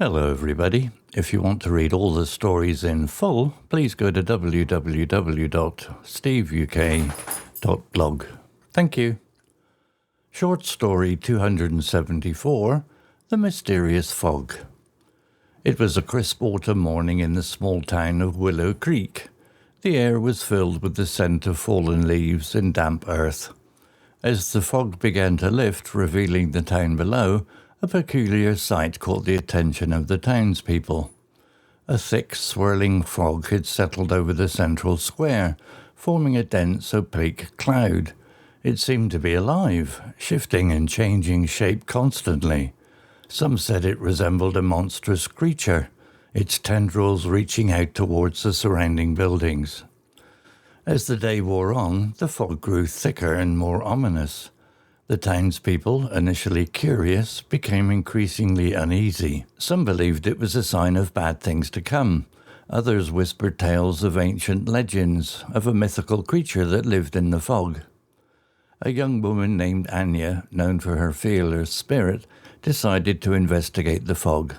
Hello everybody. If you want to read all the stories in full, please go to www.steveuk.blog. Thank you. Short story 274, The Mysterious Fog. It was a crisp autumn morning in the small town of Willow Creek. The air was filled with the scent of fallen leaves and damp earth. As the fog began to lift, revealing the town below, a peculiar sight caught the attention of the townspeople. A thick, swirling fog had settled over the central square, forming a dense, opaque cloud. It seemed to be alive, shifting and changing shape constantly. Some said it resembled a monstrous creature, its tendrils reaching out towards the surrounding buildings. As the day wore on, the fog grew thicker and more ominous. The townspeople, initially curious, became increasingly uneasy. Some believed it was a sign of bad things to come. Others whispered tales of ancient legends, of a mythical creature that lived in the fog. A young woman named Anya, known for her fearless spirit, decided to investigate the fog.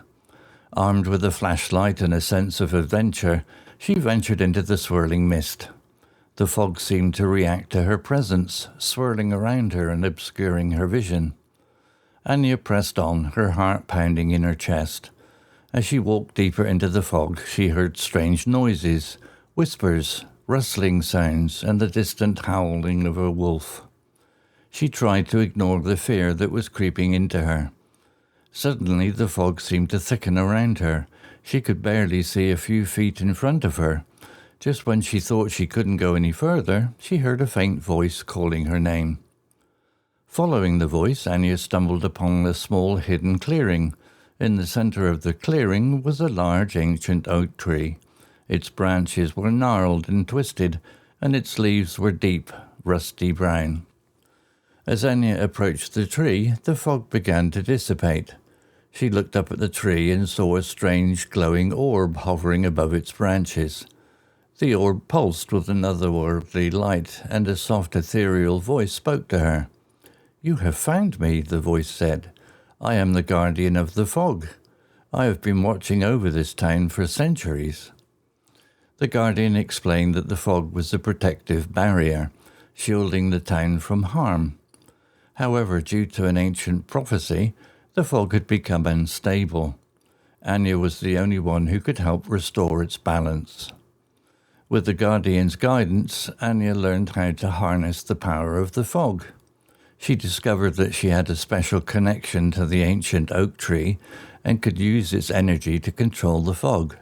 Armed with a flashlight and a sense of adventure, she ventured into the swirling mist. The fog seemed to react to her presence, swirling around her and obscuring her vision. Anya pressed on, her heart pounding in her chest. As she walked deeper into the fog, she heard strange noises, whispers, rustling sounds, and the distant howling of a wolf. She tried to ignore the fear that was creeping into her. Suddenly, the fog seemed to thicken around her. She could barely see a few feet in front of her. Just when she thought she couldn't go any further, she heard a faint voice calling her name. Following the voice, Anya stumbled upon a small hidden clearing. In the center of the clearing was a large ancient oak tree. Its branches were gnarled and twisted, and its leaves were deep, rusty brown. As Anya approached the tree, the fog began to dissipate. She looked up at the tree and saw a strange glowing orb hovering above its branches. The orb pulsed with an otherworldly light, and a soft ethereal voice spoke to her. "You have found me," the voice said. "I am the guardian of the fog. I have been watching over this town for centuries." The guardian explained that the fog was a protective barrier, shielding the town from harm. However, due to an ancient prophecy, the fog had become unstable. Anya was the only one who could help restore its balance. With the Guardian's guidance, Anya learned how to harness the power of the fog. She discovered that she had a special connection to the ancient oak tree and could use its energy to control the fog.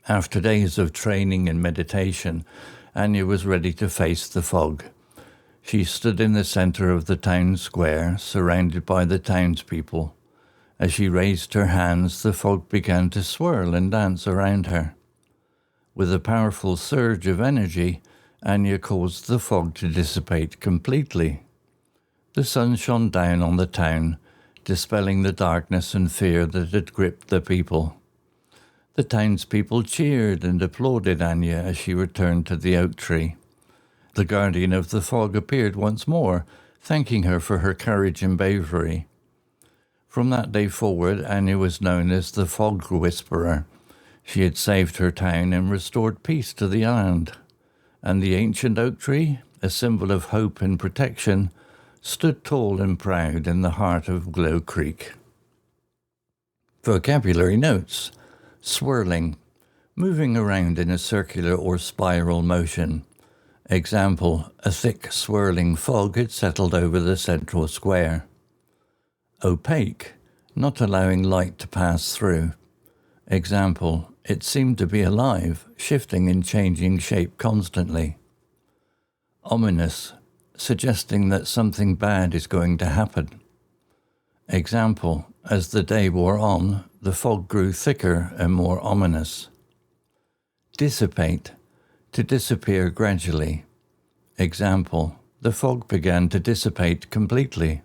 After days of training and meditation, Anya was ready to face the fog. She stood in the center of the town square, surrounded by the townspeople. As she raised her hands, the fog began to swirl and dance around her. With a powerful surge of energy, Anya caused the fog to dissipate completely. The sun shone down on the town, dispelling the darkness and fear that had gripped the people. The townspeople cheered and applauded Anya as she returned to the oak tree. The guardian of the fog appeared once more, thanking her for her courage and bravery. From that day forward, Anya was known as the Fog Whisperer. She had saved her town and restored peace to the island. And the ancient oak tree, a symbol of hope and protection, stood tall and proud in the heart of Willow Creek. Vocabulary notes: swirling, moving around in a circular or spiral motion. Example, a thick swirling fog had settled over the central square. Opaque, not allowing light to pass through. Example, it seemed to be alive, shifting and changing shape constantly. Ominous, suggesting that something bad is going to happen. Example, as the day wore on, the fog grew thicker and more ominous. Dissipate, to disappear gradually. Example, the fog began to dissipate completely.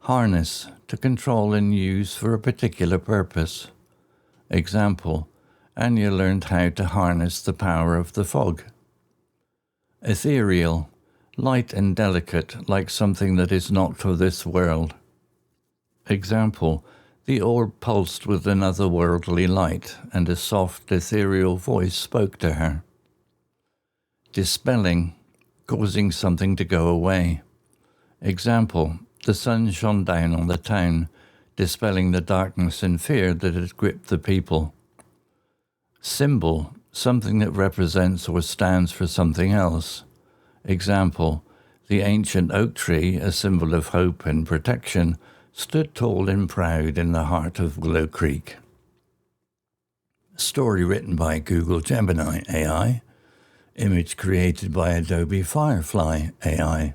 Harness, to control and use for a particular purpose. Example, Anya learned how to harness the power of the fog. Ethereal, light and delicate, like something that is not for this world. Example, The orb pulsed with an otherworldly light, and a soft, ethereal voice spoke to her. Dispelling, causing something to go away. Example, the sun shone down on the town, dispelling the darkness and fear that had gripped the people. Symbol, something that represents or stands for something else. Example, the ancient oak tree, a symbol of hope and protection, stood tall and proud in the heart of Willow Creek. Story written by Google Gemini AI. Image created by Adobe Firefly AI.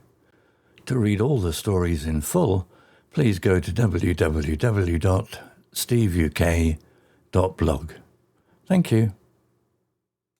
To read all the stories in full, please go to www.steveuk.blog. Thank you.